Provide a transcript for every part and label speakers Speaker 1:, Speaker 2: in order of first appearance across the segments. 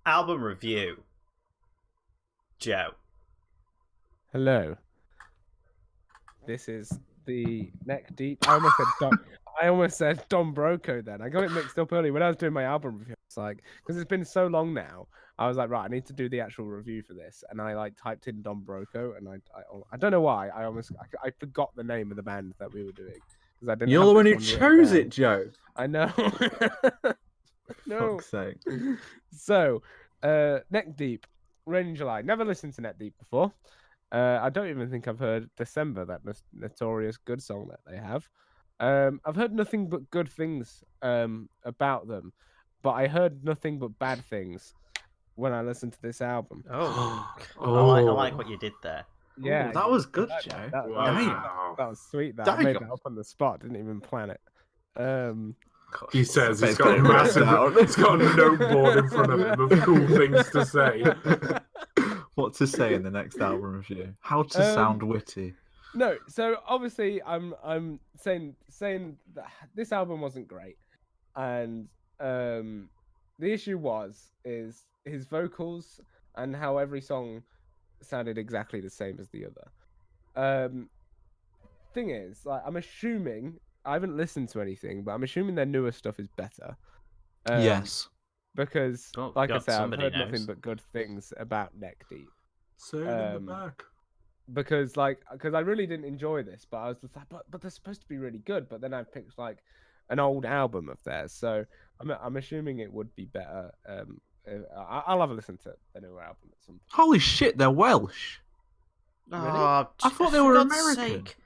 Speaker 1: album review. Joe.
Speaker 2: Hello. This is the neck deep. I almost said Don Broco then. I got it mixed up earlier when I was doing my album review. It's like, because it's been so long now, I was like, right, I need to do the actual review for this. And I like typed in Don Broco, and I don't know why. I forgot the name of the band that we were doing. Because I didn't
Speaker 3: You're
Speaker 2: have
Speaker 3: the one
Speaker 2: this
Speaker 3: who
Speaker 2: one written
Speaker 3: chose
Speaker 2: down.
Speaker 3: it, Joe.
Speaker 2: I know. No.
Speaker 3: Fuck's sake.
Speaker 2: So, Neck Deep, Rain in July. Never listened to Neck Deep before. I don't even think I've heard December, that notorious good song that they have. I've heard nothing but good things about them, but I heard nothing but bad things when I listened to this album.
Speaker 1: Oh,
Speaker 3: Oh.
Speaker 1: I like what you did there.
Speaker 2: Yeah,
Speaker 3: that was good,
Speaker 2: that,
Speaker 3: Joe.
Speaker 2: That was sweet. That I made that up on the spot. Didn't even plan it.
Speaker 4: He says he's got a massive, he's got a noteboard in front of him of cool things to say.
Speaker 3: What to say in the next album review? How to sound witty?
Speaker 2: No, so obviously I'm saying that this album wasn't great, and the issue is his vocals and how every song sounded exactly the same as the other. Thing is, like, I'm assuming I haven't listened to anything, but I'm assuming their newer stuff is better.
Speaker 3: Yes.
Speaker 2: Because,
Speaker 1: Oh,
Speaker 2: like I
Speaker 1: God,
Speaker 2: said, I've
Speaker 1: somebody
Speaker 2: heard
Speaker 1: knows.
Speaker 2: nothing but good things about Neck Deep.
Speaker 4: Say it in the back.
Speaker 2: Because I really didn't enjoy this, but I was just like, but they're supposed to be really good. But then I picked like an old album of theirs, so I'm assuming it would be better. I'll have a listen to the new album at some point.
Speaker 3: Holy shit, they're Welsh.
Speaker 2: Really?
Speaker 1: Oh,
Speaker 3: I thought they
Speaker 1: for
Speaker 3: were
Speaker 1: God's
Speaker 3: American.
Speaker 1: sake.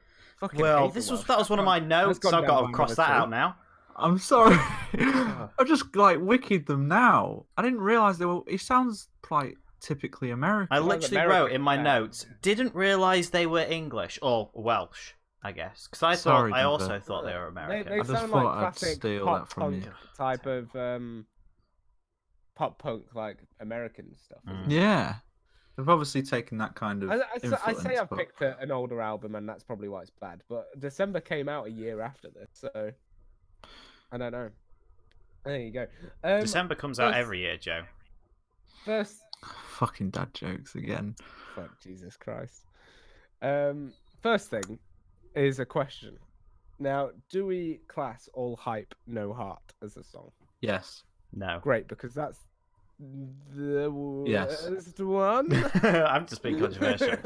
Speaker 2: Fucking
Speaker 1: Well,
Speaker 2: hate the Welsh.
Speaker 1: that was one of my notes.
Speaker 2: gone
Speaker 1: I've got
Speaker 2: down
Speaker 1: to cross
Speaker 2: my
Speaker 1: that
Speaker 2: number
Speaker 1: out now.
Speaker 3: I'm sorry. I just like wicked them now. I didn't realise they were. It sounds like typically American.
Speaker 1: I literally
Speaker 2: American,
Speaker 1: wrote in my
Speaker 2: yeah.
Speaker 1: notes, didn't realise they were English or Welsh, I guess. Because
Speaker 3: Sorry,
Speaker 1: I also
Speaker 3: Denver.
Speaker 1: thought they were American.
Speaker 2: They
Speaker 3: I just
Speaker 2: sound
Speaker 3: thought
Speaker 2: like
Speaker 3: I'd
Speaker 2: classic
Speaker 3: steal
Speaker 2: pop
Speaker 3: that from
Speaker 2: punk
Speaker 3: you.
Speaker 2: type of pop punk, like American stuff. isn't it?
Speaker 3: Yeah, they've obviously taken that kind of.
Speaker 2: I say I've
Speaker 3: but...
Speaker 2: picked an older album, and that's probably why it's bad. But December came out a year after this, so I don't know. There you go.
Speaker 1: December comes out
Speaker 2: first-
Speaker 1: every year, Joe.
Speaker 2: First,
Speaker 3: Fucking dad jokes again.
Speaker 2: fuck Jesus Christ. First thing is a question. Now, do we class All Hype No Heart as a song?
Speaker 3: Yes.
Speaker 1: No.
Speaker 2: Great, because that's the worst one.
Speaker 1: I'm just being controversial.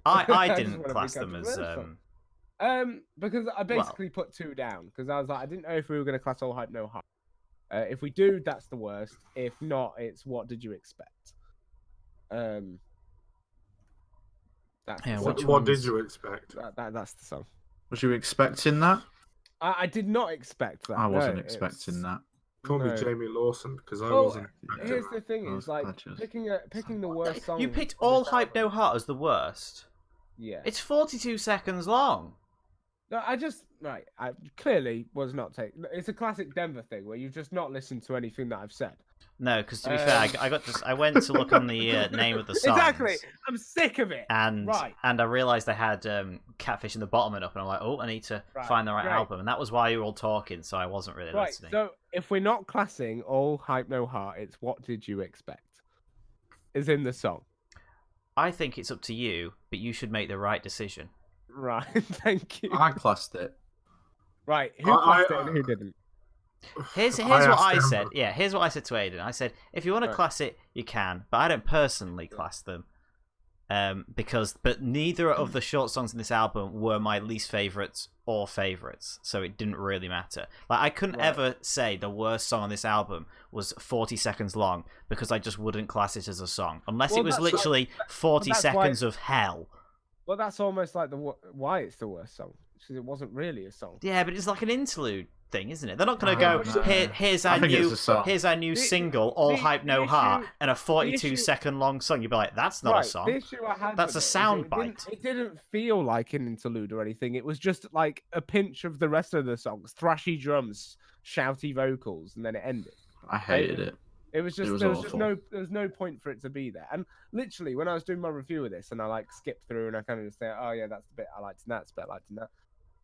Speaker 1: I
Speaker 2: just
Speaker 1: didn't
Speaker 2: wanna be
Speaker 1: class them as.
Speaker 2: controversial. Because I basically put two down because I was like, I didn't know if we were going to class All Hype No Heart. If we do, that's the worst. If not, it's What Did You Expect? That's
Speaker 1: Yeah,
Speaker 2: the
Speaker 1: which
Speaker 2: song.
Speaker 4: What did you expect?
Speaker 2: That's the song.
Speaker 3: Was you expecting that?
Speaker 2: I did not expect that.
Speaker 3: I wasn't
Speaker 2: no,
Speaker 3: expecting
Speaker 2: it's-
Speaker 3: that.
Speaker 4: Call me
Speaker 2: No.
Speaker 4: Jamie Lawson because I
Speaker 2: Well,
Speaker 4: wasn't.
Speaker 2: here's the thing:
Speaker 3: I
Speaker 2: is
Speaker 3: was
Speaker 2: like
Speaker 3: patches.
Speaker 2: picking the worst song.
Speaker 1: You picked
Speaker 2: on
Speaker 1: All
Speaker 2: this
Speaker 1: Hype No
Speaker 2: album.
Speaker 1: Heart as the worst.
Speaker 2: Yeah.
Speaker 1: It's 42 seconds long.
Speaker 2: No, I clearly was not taking. It's a classic Denver thing where you've just not listened to anything that I've said.
Speaker 1: No, because to be fair, I went to look on the name of the songs.
Speaker 2: Exactly. I'm sick of it.
Speaker 1: And
Speaker 2: Right.
Speaker 1: I realised they had Catfish in the bottom and up, and I'm like, oh, I need to
Speaker 2: Right,
Speaker 1: find the right
Speaker 2: great.
Speaker 1: album, and that was why you were all talking, so I wasn't really
Speaker 2: Right.
Speaker 1: listening.
Speaker 2: So if we're not classing All Hype No Heart, it's What Did You Expect? Is in the song.
Speaker 1: I think it's up to you, but you should make the right decision.
Speaker 2: Right. Thank you.
Speaker 3: I classed it.
Speaker 2: Right. Who classed it and who didn't?
Speaker 1: Here's what
Speaker 4: asked
Speaker 1: I
Speaker 4: him.
Speaker 1: said. Yeah, here's what I said to Aidan. I said, if you want to
Speaker 2: Right.
Speaker 1: class it, you can, but I don't personally class them. But neither of the short songs in this album were my least favourites or favourites, so it didn't really matter. Like, I couldn't ever say the worst song on this album was 40 seconds long because I just wouldn't class it as a song, unless
Speaker 2: Well,
Speaker 1: it was
Speaker 2: that's
Speaker 1: literally 40
Speaker 2: that's why-
Speaker 1: seconds of hell.
Speaker 2: Well, that's almost like why it's the worst song because it wasn't really a song.
Speaker 1: Yeah, but it's like an interlude thing, isn't it? They're not going to
Speaker 3: Oh,
Speaker 1: go,
Speaker 3: no.
Speaker 1: here's
Speaker 3: I
Speaker 1: our
Speaker 3: think it's
Speaker 1: new
Speaker 3: a song.
Speaker 1: here's our new
Speaker 2: The-
Speaker 1: single, All
Speaker 2: the-
Speaker 1: Hype No
Speaker 2: the
Speaker 1: Heart,
Speaker 2: issue-
Speaker 1: and a 42
Speaker 2: issue-
Speaker 1: second long song. You'd be like, that's not
Speaker 2: Right.
Speaker 1: a song.
Speaker 2: The issue I had
Speaker 1: That's
Speaker 2: with
Speaker 1: a
Speaker 2: it is
Speaker 1: sound
Speaker 2: it
Speaker 1: bite.
Speaker 2: It didn't feel like an interlude or anything. It was just like a pinch of the rest of the songs, thrashy drums, shouty vocals, and then it ended.
Speaker 3: I hated it.
Speaker 2: It was just
Speaker 3: was
Speaker 2: there was just
Speaker 3: awful.
Speaker 2: there was no point for it to be there. And literally, when I was doing my review of this, and I like skipped through, and I kind of just say, oh yeah, that's the bit I liked, and that's the bit I liked, and that.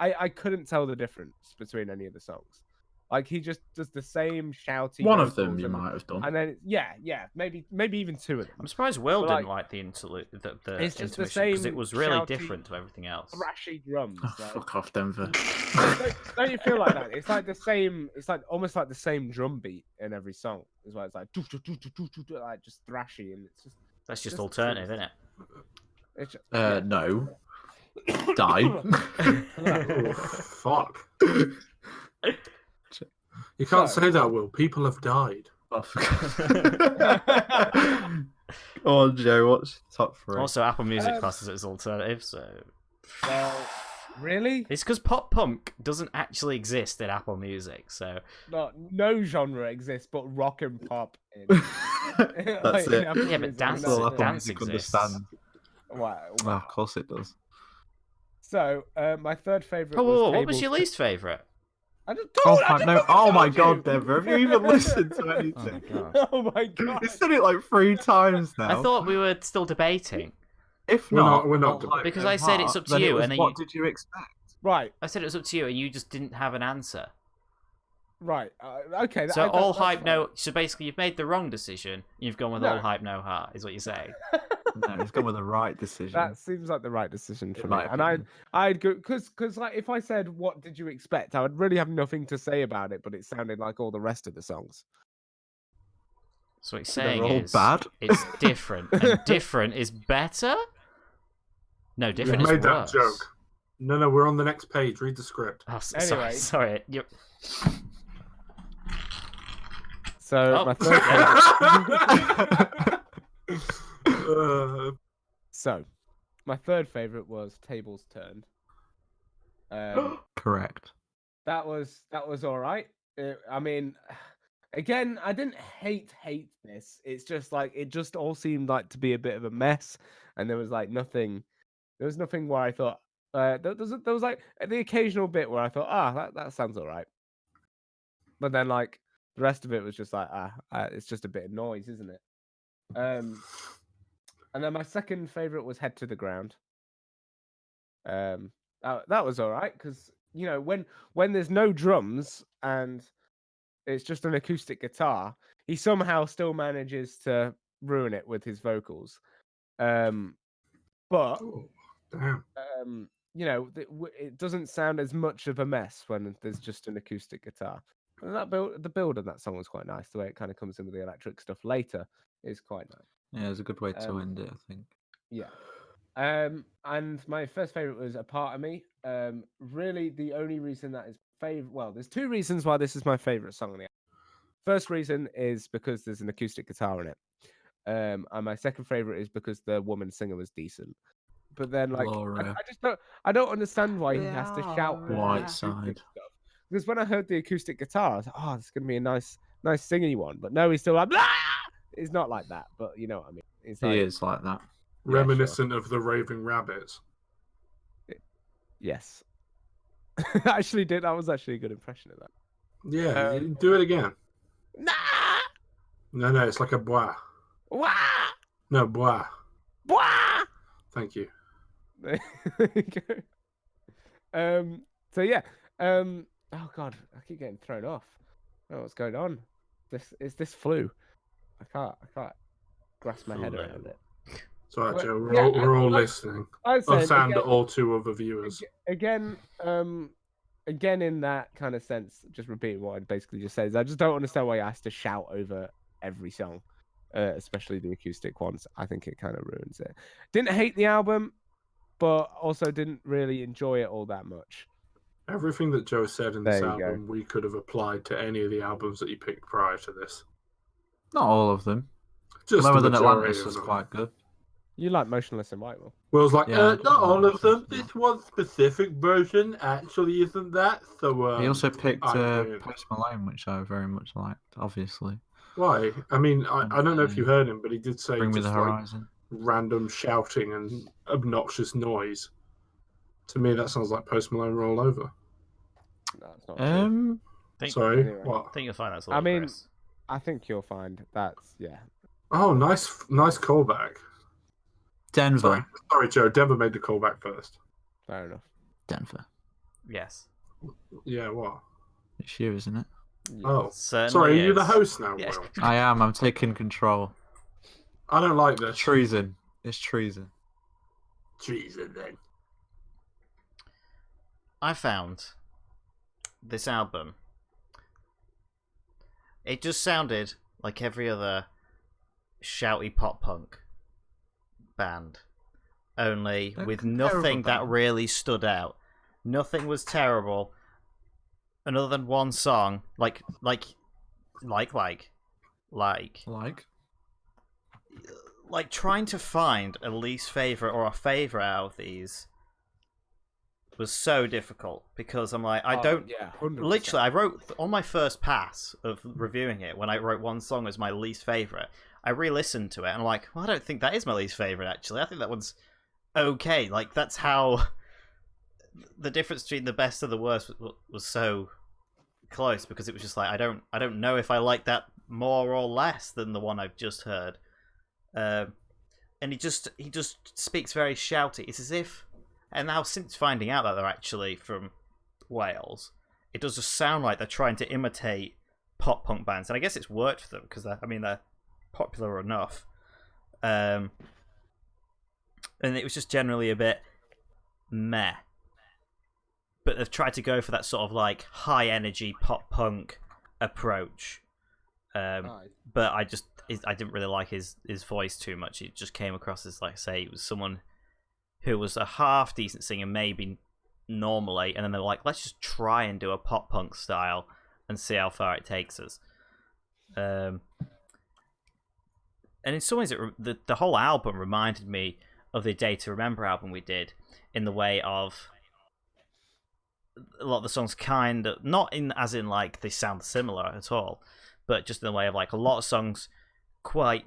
Speaker 2: I couldn't tell the difference between any of the songs. Like he just does the same shouty.
Speaker 3: One of them
Speaker 2: vocals
Speaker 3: you
Speaker 2: and-
Speaker 3: might have done.
Speaker 2: And then maybe even two of them.
Speaker 1: I'm surprised Will
Speaker 2: But,
Speaker 1: didn't
Speaker 2: like,
Speaker 1: like the interlude, the
Speaker 2: it's just the
Speaker 1: intermission, because it
Speaker 2: same
Speaker 1: was really
Speaker 2: shouty,
Speaker 1: different to everything else.
Speaker 2: Thrashy drums.
Speaker 3: Oh,
Speaker 2: like-
Speaker 3: fuck off, Denver.
Speaker 2: don't you feel like that? It's like the same. It's like almost like the same drum beat in every song. Is why it's like like just thrashy, and it's just
Speaker 1: That's just
Speaker 2: Just
Speaker 1: alternative,
Speaker 2: seems-
Speaker 1: isn't it?
Speaker 2: it's just,
Speaker 3: No. Die.
Speaker 4: Oh, fuck. You can't
Speaker 2: So-
Speaker 4: say that, Will. People have died.
Speaker 3: Oh, oh, Joe, what's top three?
Speaker 1: Also, Apple Music
Speaker 2: Um,
Speaker 1: classes it as alternative, so
Speaker 2: well, really,
Speaker 1: it's because pop punk doesn't actually exist in Apple Music. So
Speaker 2: no genre exists but rock and pop.
Speaker 3: That's it.
Speaker 2: Apple
Speaker 1: Yeah, but
Speaker 2: Music,
Speaker 1: dance-
Speaker 2: and
Speaker 3: all
Speaker 2: that's
Speaker 3: Apple
Speaker 2: it.
Speaker 1: dance
Speaker 3: Music
Speaker 1: exists.
Speaker 3: understands.
Speaker 2: Wow.
Speaker 3: Oh, of course it does.
Speaker 2: So, my third favorite.
Speaker 1: oh,
Speaker 2: was
Speaker 1: what was your
Speaker 2: Tables-
Speaker 1: least favorite?
Speaker 2: I just,
Speaker 3: Oh,
Speaker 2: I
Speaker 3: fuck,
Speaker 2: just
Speaker 3: no.
Speaker 2: fucking
Speaker 3: Oh my
Speaker 2: told
Speaker 3: god,
Speaker 2: you.
Speaker 3: Denver. Have you even listened to
Speaker 1: Oh,
Speaker 3: anything?
Speaker 1: God.
Speaker 2: Oh my god.
Speaker 3: You said it like 3 times now.
Speaker 1: I thought we were still debating.
Speaker 3: If
Speaker 4: We're
Speaker 3: not,
Speaker 4: we're not
Speaker 3: I'll hype
Speaker 1: Because
Speaker 3: them
Speaker 1: I said it's
Speaker 3: hard,
Speaker 1: up to
Speaker 3: then it
Speaker 1: you,
Speaker 3: was
Speaker 1: and then
Speaker 3: what
Speaker 1: you-
Speaker 3: did you expect?
Speaker 2: Right,
Speaker 1: I said it was up to you, and you just didn't have an answer.
Speaker 2: right. Okay.
Speaker 1: So all
Speaker 2: that's
Speaker 1: hype,
Speaker 2: fine.
Speaker 1: no. So basically, you've made the wrong decision. You've gone with
Speaker 2: No.
Speaker 1: all hype, no heart. Is what you're saying.
Speaker 3: No, it's gone with the right decision.
Speaker 2: That seems like the right decision
Speaker 3: in
Speaker 2: for me.
Speaker 3: my
Speaker 2: And
Speaker 3: opinion.
Speaker 2: I'd go because like if I said what did you expect, I would really have nothing to say about it, but it sounded like all the rest of the songs.
Speaker 1: So what he's
Speaker 3: So they're
Speaker 1: saying
Speaker 3: all
Speaker 1: is
Speaker 3: bad?
Speaker 1: it's different, and different is better. No,
Speaker 4: You've
Speaker 1: different is
Speaker 4: made that
Speaker 1: worse.
Speaker 4: joke. No, we're on the next page. Read the script.
Speaker 1: Oh,
Speaker 2: Anyway.
Speaker 1: sorry. You're...
Speaker 2: So
Speaker 1: Oh.
Speaker 2: my third so my third favorite was Tables Turned.
Speaker 3: Correct.
Speaker 2: That was all right. I mean, again, I didn't hate this. It's just like it just all seemed like to be a bit of a mess, and there was like nothing. There was nothing where I thought there was like the occasional bit where I thought, that sounds all right, but then like the rest of it was just like it's just a bit of noise, isn't it? And then my second favorite was Head to the Ground. That was all right because you know when there's no drums and it's just an acoustic guitar, he somehow still manages to ruin it with his vocals. But
Speaker 4: Oh, damn.
Speaker 2: you know, it doesn't sound as much of a mess when there's just an acoustic guitar. And the build on that song was quite nice. The way it kind of comes in with the electric stuff later is quite nice.
Speaker 3: Yeah, it's a good way to end it, I think.
Speaker 2: Yeah. And my first favorite was A Part of Me. Really, the only reason that is well, there's two reasons why this is my favorite song on the album. First reason is because there's an acoustic guitar in it. And my second favorite is because the woman singer was decent. But then, like,
Speaker 3: Laura.
Speaker 2: I don't understand why he has to shout with the
Speaker 3: White
Speaker 2: acoustic
Speaker 3: side.
Speaker 2: stuff. Because when I heard the acoustic guitar, I was like, oh, it's gonna be a nice singy one. But no, he's still like, blah! It's not like that, but you know what I mean. It's
Speaker 3: He
Speaker 2: like,
Speaker 3: is like that.
Speaker 2: Yeah, sure.
Speaker 4: Reminiscent of the Raving Rabbits.
Speaker 2: Yes. I actually did. That was actually a good impression of that.
Speaker 4: Yeah, you do it again.
Speaker 2: Nah!
Speaker 4: No, it's like a bois.
Speaker 2: Wah!
Speaker 4: No, bois.
Speaker 2: Wah!
Speaker 4: Thank you.
Speaker 2: There you go. So yeah. Oh god, I keep getting thrown off. I don't know what's going on. This flu. I can't grasp my head
Speaker 4: Flu.
Speaker 2: around it.
Speaker 4: It's all right,
Speaker 2: Well,
Speaker 4: Joe.
Speaker 2: yeah,
Speaker 4: We're all
Speaker 2: I-
Speaker 4: listening.
Speaker 2: I'd say
Speaker 4: Us and
Speaker 2: again,
Speaker 4: all 2 other viewers.
Speaker 2: again, again in that kind of sense, just repeating what I basically just said, is I just don't understand why he has to shout over every song, especially the acoustic ones. I think it kind of ruins it. Didn't hate the album, but also didn't really enjoy it all that much.
Speaker 4: Everything that Joe said in this
Speaker 2: There you go.
Speaker 4: album, we could have applied to any of the albums that you picked prior to this.
Speaker 3: Not all of them.
Speaker 4: Just
Speaker 3: Lower
Speaker 4: the
Speaker 3: Than
Speaker 4: majority
Speaker 3: Atlantis
Speaker 4: of
Speaker 3: was
Speaker 4: them.
Speaker 3: quite good.
Speaker 2: You like Motionless in White, Will?
Speaker 4: Will's like,
Speaker 3: Yeah,
Speaker 4: not all of them.
Speaker 3: yeah.
Speaker 4: This one specific version actually isn't that. So
Speaker 3: He also picked
Speaker 4: I mean-
Speaker 3: Post Malone, which I very much liked, obviously.
Speaker 4: why? I mean, I don't know if you heard him, but he did say
Speaker 3: Bring Me
Speaker 4: just
Speaker 3: the
Speaker 4: like
Speaker 3: Horizon.
Speaker 4: random shouting and obnoxious noise. To me, that sounds like Post Malone roll over.
Speaker 2: No, it's not true.
Speaker 4: Sorry,
Speaker 2: Anyway.
Speaker 4: what?
Speaker 1: I think you'll find that's a
Speaker 2: I
Speaker 1: lot
Speaker 2: mean,
Speaker 1: Chris.
Speaker 2: I think you'll find that's yeah.
Speaker 4: Oh, nice callback.
Speaker 3: Denver.
Speaker 4: Sorry, Joe. Denver made the callback first.
Speaker 2: Fair enough.
Speaker 3: Denver.
Speaker 1: Yes.
Speaker 4: Yeah, what?
Speaker 3: It's you, isn't it?
Speaker 4: Oh,
Speaker 1: Certainly
Speaker 4: sorry, are you the
Speaker 1: is.
Speaker 4: host now,
Speaker 1: Yes.
Speaker 4: Will?
Speaker 3: I am. I'm taking control.
Speaker 4: I don't like this.
Speaker 3: Treason. It's treason.
Speaker 4: Treason, then.
Speaker 1: I found this album. It just sounded like every other shouty pop punk band, only
Speaker 3: They're
Speaker 1: with
Speaker 3: comparable
Speaker 1: nothing that
Speaker 3: bands.
Speaker 1: really stood out. Nothing was terrible, and other than one song, like trying to find a least favorite or a favorite out of these was so difficult because I'm like, I don't.
Speaker 2: Yeah, 100%.
Speaker 1: Literally, I wrote on my first pass of reviewing it when I wrote one song as my least favorite. I re-listened to it and I'm like, well, I don't think that is my least favorite. Actually, I think that one's okay. Like that's how the difference between the best and the worst was so close because it was just like I don't know if I like that more or less than the one I've just heard. And he just speaks very shouty. It's as if, and now since finding out that they're actually from Wales, it does just sound like they're trying to imitate pop punk bands, and I guess it's worked for them because they're popular enough. And it was just generally a bit meh. But they've tried to go for that sort of like high energy pop punk approach. But I didn't really like his voice too much. It just came across as, like I say, it was someone who was a half decent singer, maybe normally, and then they're like, let's just try and do a pop punk style and see how far it takes us. And in some ways, the whole album reminded me of the Day to Remember album we did, in the way of a lot of the songs kind of, not in as in like they sound similar at all, but just in the way of like a lot of songs quite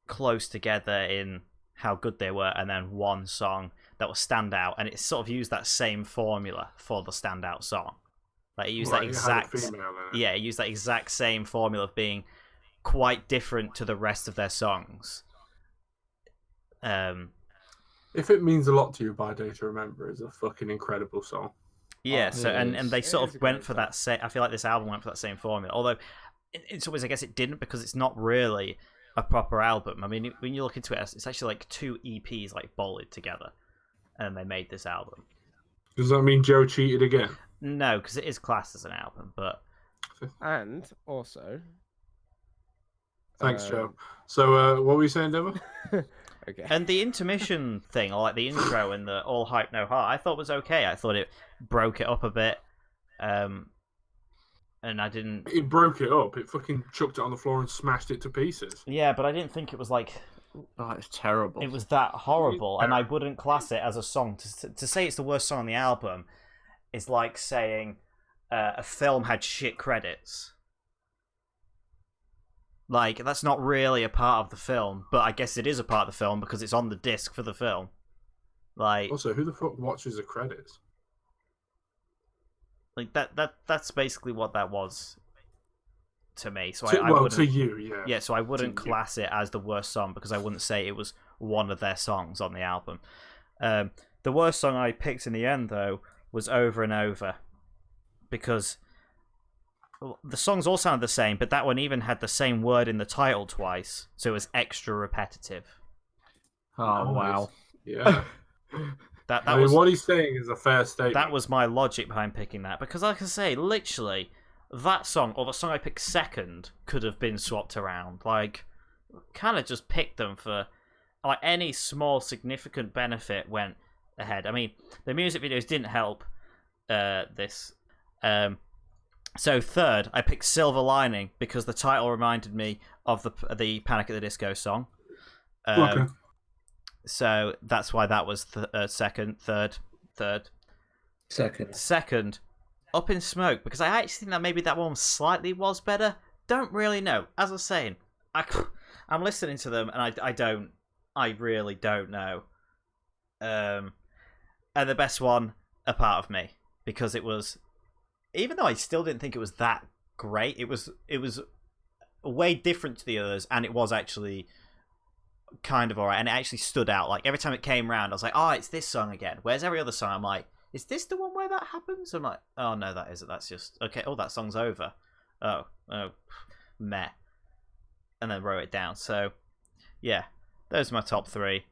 Speaker 1: close together in how good they were, and then one song that will stand out, and it sort of used that same formula for the standout song. Like it used that exact, it used that exact same formula of being quite different to the rest of their songs.
Speaker 4: If It Means a Lot to You by Day to Remember is a fucking incredible song.
Speaker 1: Yeah, so and they sort of went for
Speaker 2: song.
Speaker 1: that same. I feel like this album went for that same formula. Although, in some ways, I guess it didn't because it's not really a proper album. I mean, when you look into it, it's actually like 2 EPs like bolted together, and they made this album.
Speaker 4: Does that mean Joe cheated again?
Speaker 1: No, because it is classed as an album, but
Speaker 2: And also,
Speaker 4: Thanks, Joe. So, what were you saying, Deborah?
Speaker 2: okay.
Speaker 1: and the intermission thing, or like the intro and the all hype no heart, I thought was okay. I thought it broke it up a bit, and I didn't.
Speaker 4: It broke it up. It fucking chucked it on the floor and smashed it to pieces.
Speaker 1: Yeah, but I didn't think it was like
Speaker 3: Oh, it's terrible.
Speaker 1: it was that horrible, and I wouldn't class it as a song. To say it's the worst song on the album is like saying a film had shit credits. Like, that's not really a part of the film, but I guess it is a part of the film because it's on the disc for the film. Like,
Speaker 4: Also, who the fuck watches the credits?
Speaker 1: like that's basically what that was to me. So
Speaker 4: To,
Speaker 1: I
Speaker 4: well,
Speaker 1: wouldn't,
Speaker 4: to you, yeah.
Speaker 1: yeah. So I wouldn't
Speaker 4: To you.
Speaker 1: class it as the worst song because I wouldn't say it was one of their songs on the album. The worst song I picked in the end, though, was Over and Over, because the songs all sounded the same, but that one even had the same word in the title twice, so it was extra repetitive.
Speaker 3: Oh, wow.
Speaker 4: Yeah.
Speaker 1: That
Speaker 4: I mean,
Speaker 1: was
Speaker 4: what he's saying is a fair statement.
Speaker 1: that was my logic behind picking that, because like I say, literally, that song or the song I picked second could have been swapped around. Like, kind of just picked them for like any small significant benefit went ahead. I mean, the music videos didn't help this. So third, I picked Silver Lining because the title reminded me of the Panic at the Disco song.
Speaker 4: Okay.
Speaker 1: So that's why that was second. Third. Second, Up in Smoke, because I actually think that maybe that one slightly was better. Don't really know. As I was saying, I'm listening to them and I really don't know. And the best one, A Part of Me, because it was, even though I still didn't think it was that great, it was way different to the others, and it was actually kind of alright, and it actually stood out. Like, every time it came round, I was like, oh, it's this song again. Whereas every other song, I'm like, is this the one where that happens? I'm like, oh no, that isn't. That's just okay. Oh, that song's over. oh, meh, and then wrote it down. So, yeah, those are my top 3.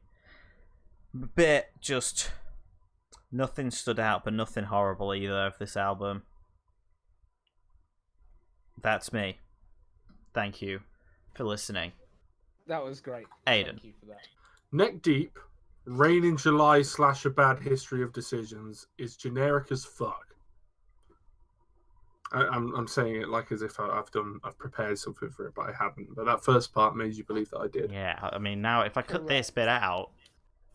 Speaker 1: Bit just nothing stood out, but nothing horrible either of this album. That's me. Thank you for listening.
Speaker 2: That was great.
Speaker 1: Aidan.
Speaker 2: Thank you for that.
Speaker 4: Neck Deep, Rain in July / A Bad History of Decisions is generic as fuck. I'm saying it like as if I've prepared something for it, but I haven't. But that first part made you believe that I did.
Speaker 1: Yeah, I mean, now if I cut this bit out...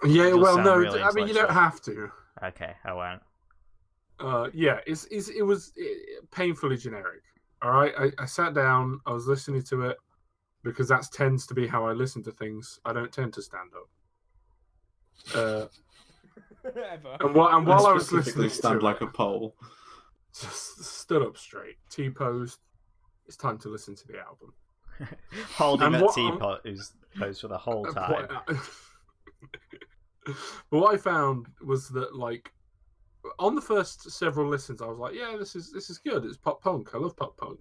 Speaker 4: Yeah,
Speaker 1: it'll
Speaker 4: well,
Speaker 1: sound
Speaker 4: no,
Speaker 1: really
Speaker 4: I mean, you don't
Speaker 1: intellectual.
Speaker 4: have to.
Speaker 1: Okay, I won't.
Speaker 4: Yeah, it was painfully generic. All right, I sat down, I was listening to it, because that tends to be how I listen to things. I don't tend to stand up.
Speaker 2: Ever.
Speaker 4: And while I was
Speaker 3: Specifically
Speaker 4: listening
Speaker 3: stand
Speaker 4: to
Speaker 3: like
Speaker 4: it,
Speaker 3: a pole.
Speaker 4: just stood up straight, T-posed. It's time to listen to the album.
Speaker 1: Holding
Speaker 4: And
Speaker 1: that
Speaker 4: what-
Speaker 1: T-pose for the whole time.
Speaker 4: But what I found was that, like, on the first several listens, I was like, "Yeah, this is good. It's pop punk. I love pop punk.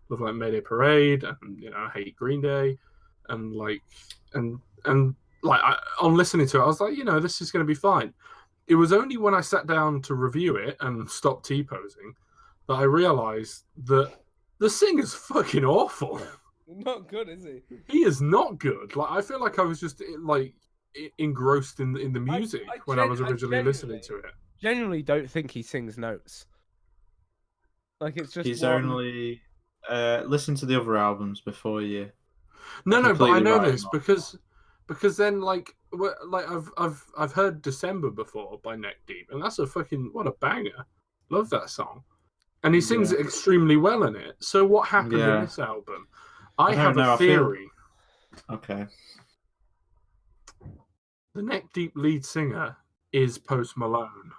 Speaker 4: Love like Mayday Parade, and I hate Green Day, and on listening to it, I was like, this is going to be fine." It was only when I sat down to review it and stopped T-posing that I realized that the singer's fucking awful.
Speaker 2: Not good, is he?
Speaker 4: He is not good. Like, I feel like I was just like engrossed in the music when I was originally listening to it.
Speaker 2: Genuinely don't think he sings notes. Like, it's just
Speaker 3: He's
Speaker 2: one...
Speaker 3: only listen to the other albums before you.
Speaker 4: No, but I
Speaker 3: completely
Speaker 4: know
Speaker 3: right,
Speaker 4: this
Speaker 3: Mark.
Speaker 4: because then like I've heard December before by Neck Deep, and that's what a banger. Love that song, and he sings it extremely well in it. So what happened in this album? I
Speaker 3: don't
Speaker 4: have
Speaker 3: know,
Speaker 4: a
Speaker 3: I feel-
Speaker 4: theory.
Speaker 3: Okay.
Speaker 4: The Neck Deep lead singer is Post Malone.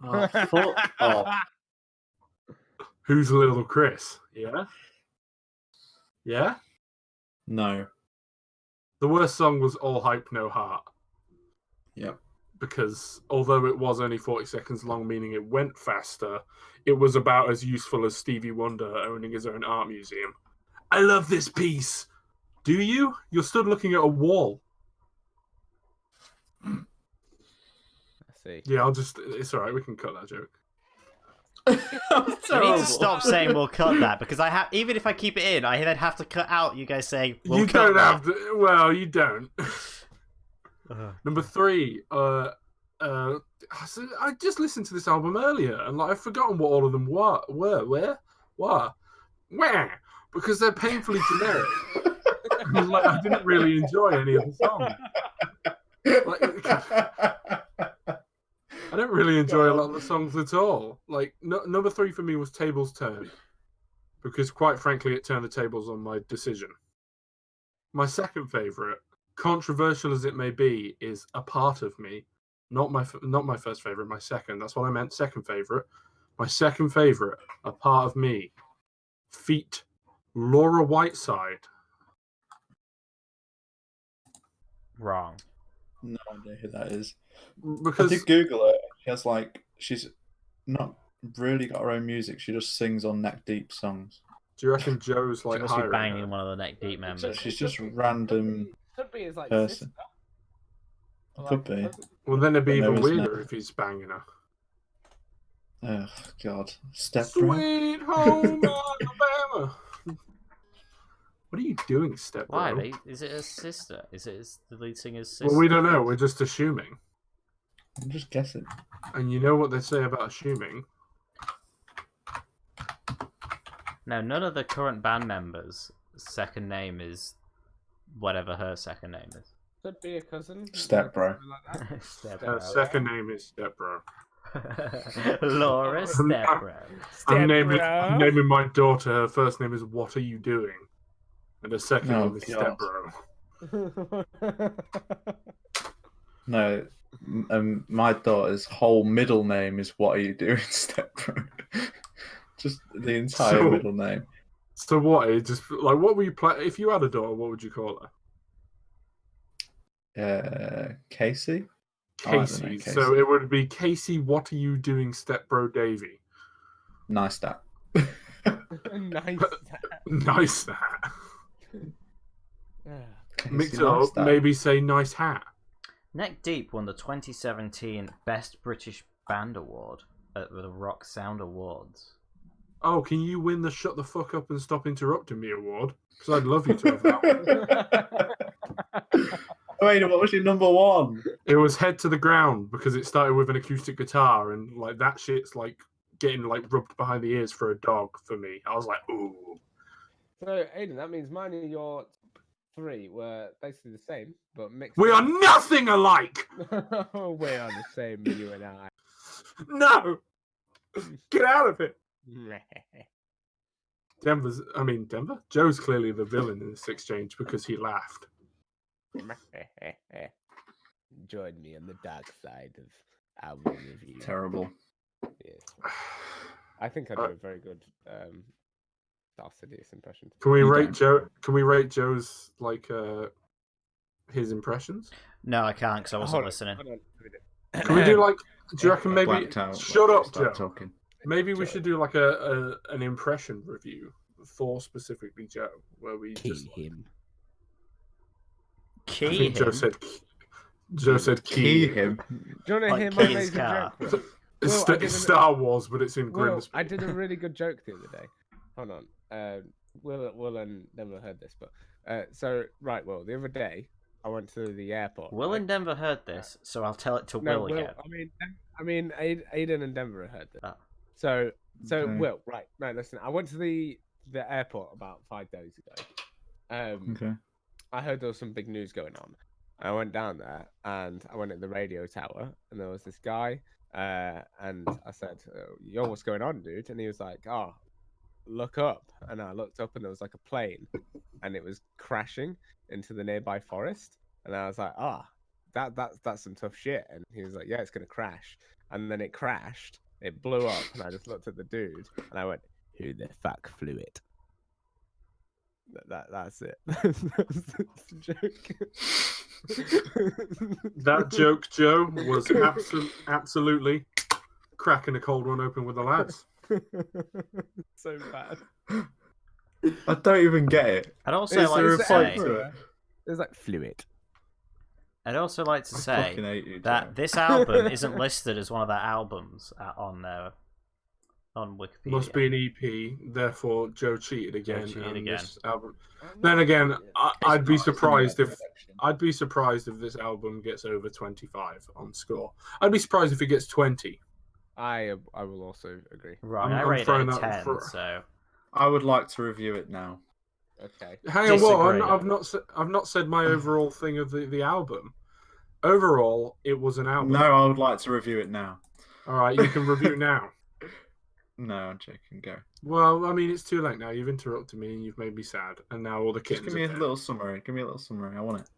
Speaker 3: Oh, fuck off.
Speaker 4: Who's Little Chris? Yeah? Yeah?
Speaker 3: No.
Speaker 4: The worst song was All Hype No Heart.
Speaker 3: Yep.
Speaker 4: Because although it was only 40 seconds long, meaning it went faster, it was about as useful as Stevie Wonder owning his own art museum. I love this piece. Do you? You're stood looking at a wall.
Speaker 2: I see.
Speaker 4: Yeah, it's alright, we can cut that joke.
Speaker 1: You need to stop saying we'll cut that, because even if I keep it in, I then have to cut out you guys saying we'll
Speaker 4: You
Speaker 1: cut
Speaker 4: don't
Speaker 1: that.
Speaker 4: have to. Well, you don't. Number 3. I just listened to this album earlier, and like I've forgotten what all of them were. Where? Because they're painfully generic. Like, I didn't really enjoy any of the songs. I don't really enjoy a lot of the songs at all. Like, number 3 for me was Tables Turn, because quite frankly, it turned the tables on my decision. My second favorite, controversial as it may be, is A Part of Me. Not my first favorite, my second. That's what I meant. Second favorite. My second favorite, A Part of Me, feat. Laura Whiteside.
Speaker 1: Wrong.
Speaker 3: No idea who that is.
Speaker 4: Because
Speaker 3: I did Google it. She's not really got her own music. She just sings on Neck Deep songs.
Speaker 4: do you reckon Joe's
Speaker 1: She
Speaker 4: like
Speaker 1: must be
Speaker 4: hiring
Speaker 1: banging
Speaker 4: her?
Speaker 1: one of the Neck Deep members.
Speaker 3: She's just random.
Speaker 2: Could be his like
Speaker 3: person.
Speaker 2: sister. Or,
Speaker 3: Could be.
Speaker 2: cousin.
Speaker 4: Well, then it'd be
Speaker 3: But
Speaker 4: even
Speaker 3: there is
Speaker 4: weirder
Speaker 3: no-
Speaker 4: if he's banging her.
Speaker 3: Oh God, STEPBRO.
Speaker 4: Sweet home Alabama. What are you doing, STEPBRO?
Speaker 1: Why? Is it his sister? Is it the lead singer's sister?
Speaker 4: Well, we don't know. We're just assuming.
Speaker 3: I'm just guessing.
Speaker 4: And you know what they say about assuming.
Speaker 1: No, none of the current band members' second name is whatever her second name is.
Speaker 2: Could be a cousin.
Speaker 3: STEPBRO.
Speaker 2: Like that.
Speaker 4: Her second name is STEPBRO.
Speaker 1: Laura STEPBRO.
Speaker 4: I'm
Speaker 2: STEPBRO.
Speaker 4: naming my daughter. Her first name is What Are You Doing? And her second
Speaker 3: Oh,
Speaker 4: name is
Speaker 3: God.
Speaker 4: STEPBRO.
Speaker 3: No, my daughter's whole middle name is What Are You Doing, STEPBRO? Just the entire
Speaker 4: So-
Speaker 3: middle name.
Speaker 4: So what? It just like what would you play if you had a daughter? What would you call her?
Speaker 3: Casey? Oh, I don't know,
Speaker 4: Casey.
Speaker 3: Casey.
Speaker 4: So it would be Casey. What Are You Doing, STEPBRO Davy?
Speaker 3: Nice that.
Speaker 2: Nice.
Speaker 4: Nice that.
Speaker 2: Ah,
Speaker 4: Mix it
Speaker 3: Nice
Speaker 4: up.
Speaker 3: that.
Speaker 4: Maybe say nice hat.
Speaker 1: Neck Deep won the 2017 Best British Band Award at the Rock Sound Awards.
Speaker 4: Oh, can you win the shut the fuck up and stop interrupting me award? Because I'd love you to have that one.
Speaker 3: Wait, what was your number one?
Speaker 4: It was Head to the Ground because it started with an acoustic guitar and like that shit's like getting like rubbed behind the ears for a dog for me. I was like, ooh.
Speaker 2: So, Aidan, that means mine and your 3 were basically the same, but mixed.
Speaker 4: We
Speaker 2: up.
Speaker 4: are nothing alike.
Speaker 2: We are the same, you and I.
Speaker 4: No, get out of it. Denver. Joe's clearly the villain in this exchange because he laughed.
Speaker 2: Join me on the dark side of album review.
Speaker 3: Terrible.
Speaker 2: Yes. I think I do a very good Alcidius impression.
Speaker 4: Can we
Speaker 3: You
Speaker 4: rate
Speaker 3: don't.
Speaker 4: Joe? Can we rate Joe's like his impressions?
Speaker 1: No, I can't because I wasn't
Speaker 2: Hold on,
Speaker 1: listening.
Speaker 2: hold on.
Speaker 4: Can we do like? Do you reckon maybe?
Speaker 3: Blacked out
Speaker 4: Shut
Speaker 3: when
Speaker 4: up,
Speaker 3: we started
Speaker 4: Joe.
Speaker 3: talking.
Speaker 4: Maybe we
Speaker 2: Joe.
Speaker 4: should do like an impression review for specifically Joe, where we just
Speaker 2: him.
Speaker 4: I
Speaker 1: Key
Speaker 4: think
Speaker 1: him.
Speaker 4: Joe said
Speaker 3: Key
Speaker 4: key.
Speaker 3: him.
Speaker 2: Do you want to
Speaker 1: Like
Speaker 2: hear my
Speaker 1: Key's
Speaker 2: amazing
Speaker 1: car.
Speaker 2: joke? Will?
Speaker 4: It's,
Speaker 2: Well, I
Speaker 4: it's
Speaker 2: didn't-
Speaker 4: Star Wars, but it's in
Speaker 2: Will,
Speaker 4: Grimsby.
Speaker 2: I did a really good joke the other day. Hold on. Will and Denver heard this, but Will, the other day I went to the airport.
Speaker 1: Will
Speaker 2: right?
Speaker 1: and Denver heard this, so I'll tell it to
Speaker 2: No,
Speaker 1: Will again.
Speaker 2: I mean, Aidan and Denver heard this.
Speaker 1: Oh.
Speaker 2: So
Speaker 3: Okay.
Speaker 2: Will, right? No, listen. I went to the airport about 5 days ago.
Speaker 3: Okay.
Speaker 2: I heard there was some big news going on. I went down there and I went at the radio tower, and there was this guy. And I said, "Yo, what's going on, dude?" And he was like, "Oh, look up." And I looked up, and there was like a plane, and it was crashing into the nearby forest. And I was like, that's some tough shit. And he was like, "Yeah, it's gonna crash." And then it crashed. It blew up, and I just looked at the dude, and I went, "Who the fuck flew it?" That's it. That's the joke.
Speaker 4: That joke, Joe, was absolutely cracking a cold one open with the lads.
Speaker 2: So bad.
Speaker 3: I don't even get it.
Speaker 1: I'd also
Speaker 3: Is
Speaker 1: like
Speaker 3: there
Speaker 1: to
Speaker 3: a
Speaker 1: say,
Speaker 3: point for it?
Speaker 2: It's like fluid.
Speaker 1: I'd also like to
Speaker 3: I
Speaker 1: say
Speaker 3: fucking hate you, Joe.
Speaker 1: that this album isn't listed as one of their albums on Wikipedia.
Speaker 4: Must be an EP, therefore Joe cheated again.
Speaker 1: cheated
Speaker 4: and
Speaker 1: again.
Speaker 4: This album. Then again, I'd be surprised if this album gets over 25 on score. I'd be surprised if it gets 20.
Speaker 2: I will also agree.
Speaker 1: Right,
Speaker 4: I'm
Speaker 1: I rated
Speaker 4: throwing
Speaker 1: it a
Speaker 4: that
Speaker 1: 10,
Speaker 4: for-
Speaker 1: so
Speaker 3: I would like to review it now.
Speaker 2: Okay.
Speaker 4: Hang on, what?
Speaker 1: Disagree.
Speaker 4: I've not said my overall thing of the album. Overall, it was an album.
Speaker 3: No, I would like to review it now.
Speaker 4: All right, you can review now.
Speaker 3: No, I'm joking. Go.
Speaker 4: Well, I mean, it's too late now. You've interrupted me and you've made me sad. And now all the
Speaker 3: Just
Speaker 4: kittens
Speaker 3: give me
Speaker 4: are
Speaker 3: a
Speaker 4: dead.
Speaker 3: little summary. Give me a little summary. I want it.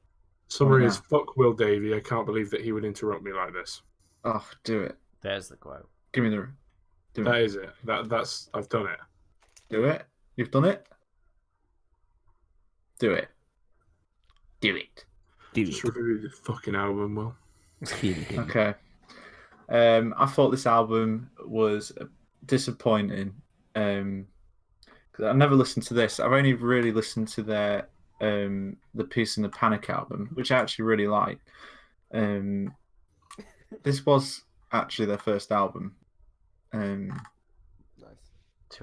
Speaker 4: Summary
Speaker 3: now.
Speaker 4: is fuck Will Davey. I can't believe that he would interrupt me like this.
Speaker 3: Oh, do it.
Speaker 1: there's the quote.
Speaker 3: Give me the. Do
Speaker 4: That
Speaker 3: it.
Speaker 4: is it. That's I've done it.
Speaker 3: Do it. You've done it. Do it. Do it.
Speaker 4: Just review the fucking album, Will.
Speaker 3: Okay. I thought this album was disappointing. Because I never listened to this. I've only really listened to their the Peace and the Panic album, which I actually really like. This was actually their first album.
Speaker 2: Nice.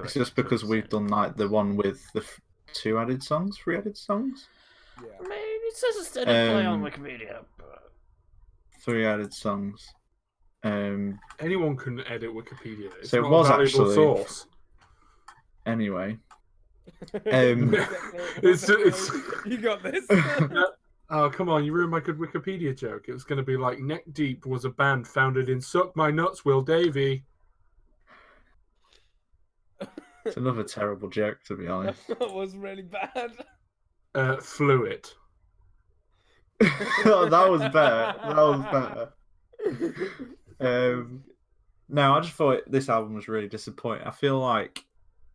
Speaker 3: It's just because we've done like the one with the 2 added songs, 3 added songs,
Speaker 1: I mean, it says it's still play on
Speaker 3: Um,
Speaker 1: Wikipedia. But...
Speaker 3: 3 added songs.
Speaker 4: Anyone can edit Wikipedia. It's
Speaker 3: So it
Speaker 4: not
Speaker 3: was
Speaker 4: a valuable
Speaker 3: actually-
Speaker 4: source.
Speaker 3: Anyway,
Speaker 4: It's
Speaker 2: You got this.
Speaker 4: Oh, come on, you ruined my good Wikipedia joke. It was going to be like Neck Deep was a band founded in Suck My Nuts, Will Davey.
Speaker 3: it's another terrible joke, to be honest.
Speaker 2: That was really bad.
Speaker 4: Fluid.
Speaker 3: Oh, that was better. That was better. No, I just thought this album was really disappointing. I feel like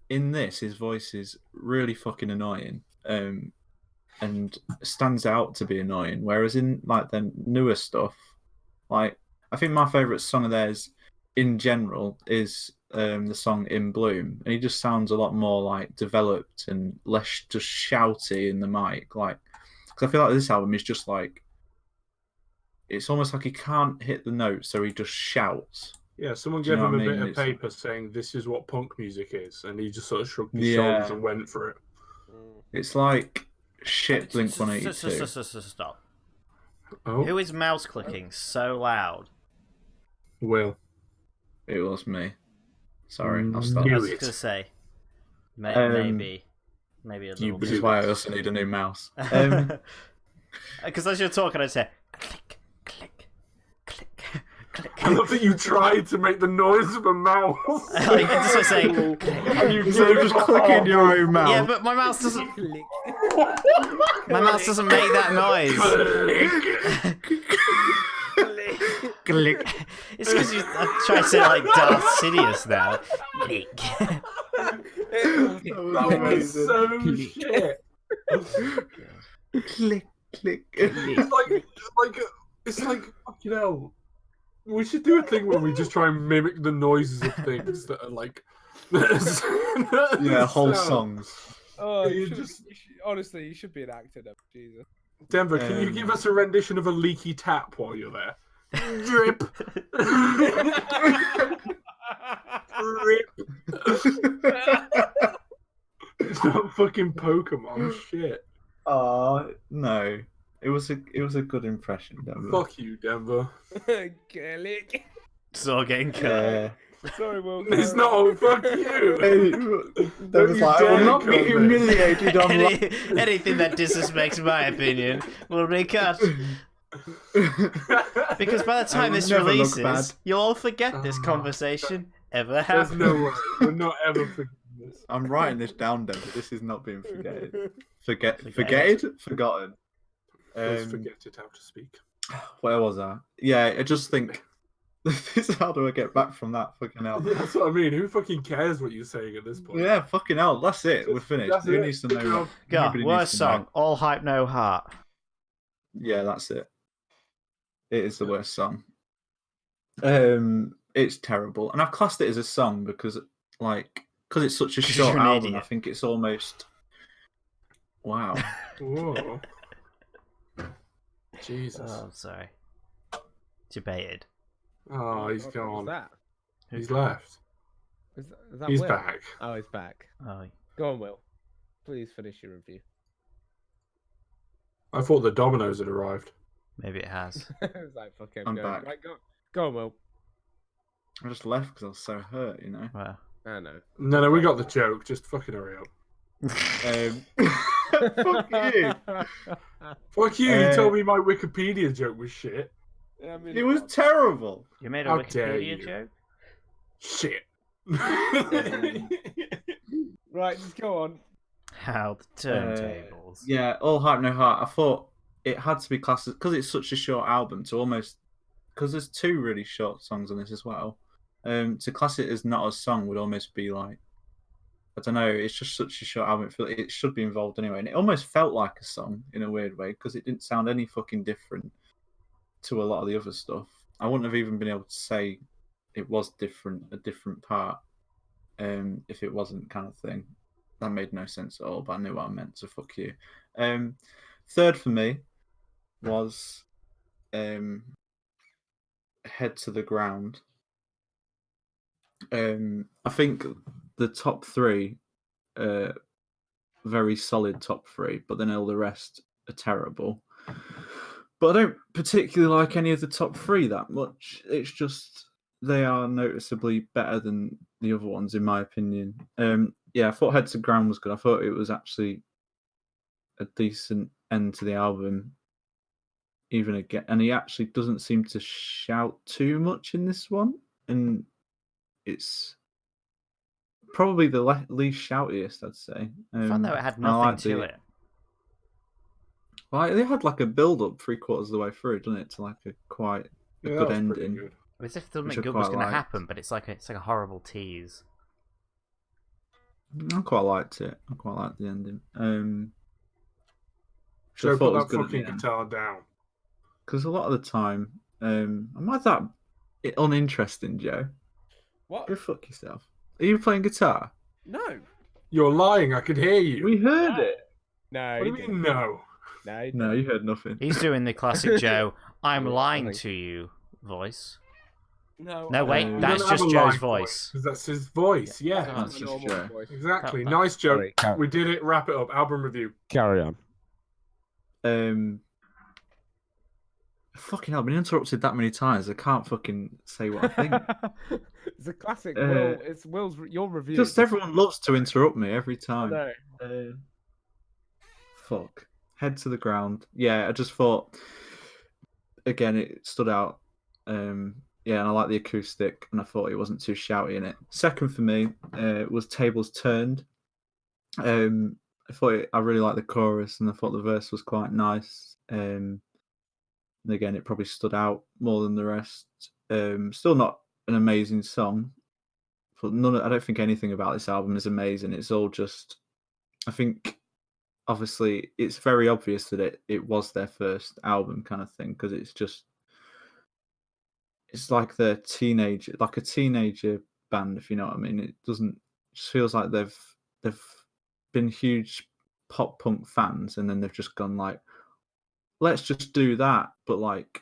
Speaker 3: in this, his voice is really fucking annoying, and stands out to be annoying. Whereas in like the newer stuff, like I think my favorite song of theirs in general is the song "In Bloom," and he just sounds a lot more like developed and less just shouty in the mic. Like, because I feel like this album is just like it's almost like he can't hit the notes, so he just shouts.
Speaker 4: Yeah, someone
Speaker 3: Do you
Speaker 4: gave
Speaker 3: know
Speaker 4: him
Speaker 3: what
Speaker 4: a
Speaker 3: I
Speaker 4: bit
Speaker 3: mean?
Speaker 4: of
Speaker 3: It's
Speaker 4: paper saying this is what punk music is, and he just sort of shrugged his
Speaker 3: Yeah.
Speaker 4: shoulders and went for it.
Speaker 3: It's like shit Blink 182.
Speaker 1: Stop.
Speaker 4: Oh,
Speaker 1: Who is mouse clicking so loud?
Speaker 4: Will.
Speaker 3: It was me. Sorry, I'll stop.
Speaker 1: I
Speaker 4: Knew
Speaker 1: was
Speaker 4: it.
Speaker 1: going to say, maybe a little
Speaker 3: Which
Speaker 1: bit.
Speaker 3: is why I also need a new mouse.
Speaker 1: Because as you're talking, I'd say click, click, click, click.
Speaker 4: I love that you tried to make the noise of a mouse.
Speaker 1: Like, just like saying,
Speaker 4: And you
Speaker 3: Instead of just clicking your own mouse.
Speaker 1: yeah, but my mouse doesn't. My mouse doesn't make that noise.
Speaker 3: Click.
Speaker 1: It's because I'm trying to say like Darth Sidious now. Click.
Speaker 4: That was so shit.
Speaker 3: Click, click.
Speaker 4: It's like fucking hell. We should do a thing where we just try and mimic the noises of things that are like.
Speaker 3: Yeah, whole songs.
Speaker 2: Oh,
Speaker 4: You
Speaker 2: honestly, you should be an actor now. Jesus.
Speaker 4: Denver, can you give us a rendition of a leaky tap while you're there? Drip. Drip. It's not fucking Pokemon shit.
Speaker 3: Oh no. It was a good impression, Denver.
Speaker 4: Fuck you, Denver.
Speaker 2: Click.
Speaker 1: It's all getting cut.
Speaker 2: Sorry, Will.
Speaker 4: It's not all fuck you.
Speaker 3: Denver's
Speaker 4: you
Speaker 3: like, I will
Speaker 4: dare
Speaker 3: not be
Speaker 4: come in."
Speaker 3: humiliated on
Speaker 1: Anything that disrespects my opinion will be cut. Because by the time
Speaker 3: will
Speaker 1: this
Speaker 3: never look
Speaker 1: releases,
Speaker 3: bad.
Speaker 1: you'll all forget this conversation ever
Speaker 4: There's
Speaker 1: happened.
Speaker 4: no way. We're not ever forgetting this.
Speaker 3: I'm writing this down, Denver. This is not being forgotten.
Speaker 1: Forgetted.
Speaker 3: Forgotten.
Speaker 4: Please forget it how to speak.
Speaker 3: Where was I? Yeah, I just think. How do I get back from that? Fucking hell.
Speaker 4: Yeah, that's what I mean. Who fucking cares what you're saying at this point?
Speaker 3: Yeah, fucking hell. That's it. We're finished.
Speaker 4: That's
Speaker 3: Who
Speaker 4: it.
Speaker 3: needs to know?
Speaker 1: Go,
Speaker 3: Nobody needs
Speaker 1: worst
Speaker 3: to know.
Speaker 1: song. All hype, no heart.
Speaker 3: Yeah, that's it. It is the worst song. It's terrible, and I've classed it as a song because it's such a
Speaker 1: 'Cause
Speaker 3: short
Speaker 1: you're an
Speaker 3: album.
Speaker 1: idiot.
Speaker 3: I think it's almost. Wow.
Speaker 4: Whoa. Jesus.
Speaker 1: Oh, sorry. Debated.
Speaker 4: Oh, he's
Speaker 2: What was
Speaker 4: gone.
Speaker 2: that?
Speaker 4: He's left.
Speaker 2: Is that
Speaker 4: He's
Speaker 2: Will?
Speaker 4: back.
Speaker 2: Oh, he's back.
Speaker 1: Oh,
Speaker 2: Go on, Will. Please finish your review.
Speaker 4: I thought the Dominoes had arrived.
Speaker 1: maybe it has.
Speaker 2: It's like, fuck him.
Speaker 3: I'm
Speaker 2: go.
Speaker 3: back.
Speaker 2: Right, go on, Will.
Speaker 3: I just left because I was so hurt, you know.
Speaker 1: Well,
Speaker 2: I know.
Speaker 4: No, we got the joke. Just fucking hurry up.
Speaker 3: Fuck you.
Speaker 4: Fuck you. You told me my Wikipedia joke was shit.
Speaker 2: Yeah, I mean,
Speaker 3: It was terrible.
Speaker 1: you made a
Speaker 4: How dare
Speaker 1: Wikipedia
Speaker 4: you.
Speaker 1: joke?
Speaker 4: Shit.
Speaker 2: Right, just go on.
Speaker 1: How the turntables.
Speaker 3: Yeah, All Hype No Heart. I thought it had to be classed because it's such a short album to almost because there's two really short songs on this as well. To class it as not a song would almost be like I don't know. It's just such a short album. It should be involved anyway, and it almost felt like a song in a weird way because it didn't sound any fucking different to a lot of the other stuff. I wouldn't have even been able to say it was different, a different part, if it wasn't kind of thing. That made no sense at all, but I knew what I meant, so fuck you. Third for me was Head to the Ground. I think the top three, very solid top three, but then all the rest are terrible. But I don't particularly like any of the top three that much. It's just they are noticeably better than the other ones, in my opinion. Yeah, I thought Head to Ground was good. I thought it was actually a decent end to the album. Even again, and he actually doesn't seem to shout too much in this one, and it's probably the least shoutiest, I'd say.
Speaker 1: Fun though, it had
Speaker 3: and I
Speaker 1: nothing
Speaker 3: like
Speaker 1: to it.
Speaker 3: Well, they had like a build-up 3/4 of the way through, didn't it, to like a quite a good ending.
Speaker 4: Good.
Speaker 1: As if something
Speaker 3: Which I
Speaker 1: good was
Speaker 3: quite
Speaker 1: going to
Speaker 3: liked.
Speaker 1: happen, but it's like a horrible tease.
Speaker 3: I quite liked it. I quite liked the ending.
Speaker 4: So
Speaker 3: I thought
Speaker 4: put
Speaker 3: it was
Speaker 4: that
Speaker 3: good at
Speaker 4: fucking
Speaker 3: the end.
Speaker 4: guitar down.
Speaker 3: Because a lot of the time, am I that uninteresting, Joe?
Speaker 2: What?
Speaker 3: Go fuck yourself. Are you playing guitar?
Speaker 2: No.
Speaker 4: You're lying. I could hear you.
Speaker 3: We heard it.
Speaker 2: No.
Speaker 4: What do you mean no?
Speaker 2: No. He
Speaker 3: No,
Speaker 2: didn't.
Speaker 3: you heard nothing.
Speaker 1: He's doing the classic Joe, I'm
Speaker 2: Yeah,
Speaker 1: lying
Speaker 2: nothing.
Speaker 1: to you voice.
Speaker 2: No.
Speaker 1: No, wait,
Speaker 3: You
Speaker 1: that's
Speaker 4: don't have
Speaker 1: just
Speaker 4: a
Speaker 1: Joe's
Speaker 4: live
Speaker 1: voice.
Speaker 4: Because that's his voice. Yeah.
Speaker 3: That's
Speaker 2: a
Speaker 3: just
Speaker 2: normal
Speaker 3: Joe.
Speaker 2: voice.
Speaker 4: Exactly.
Speaker 1: That-
Speaker 4: Nice joke.
Speaker 2: Sorry, Car-
Speaker 4: We did it. Wrap it up. Album review.
Speaker 2: Carry on.
Speaker 3: Fucking hell, I've been interrupted that many times. I can't fucking say what I think.
Speaker 2: It's a classic.
Speaker 3: Uh,
Speaker 2: Will. It's Will's. Your review.
Speaker 3: Just everyone loves to interrupt me every
Speaker 2: I
Speaker 3: time.
Speaker 2: know.
Speaker 3: Fuck. Head to the ground. Yeah, I just thought. Again, it stood out. Yeah, and I like the acoustic, and I thought it wasn't too shouty in it. Second for me was Tables Turned. I really liked the chorus, and I thought the verse was quite nice. And again, it probably stood out more than the rest. Still not an amazing song, but I don't think anything about this album is amazing. It's all just, I think, obviously, it's very obvious that it was their first album kind of thing, because it's like a teenager band, if you know what I mean. It just feels like they've been huge pop punk fans, and then they've just gone like, let's just do that, but like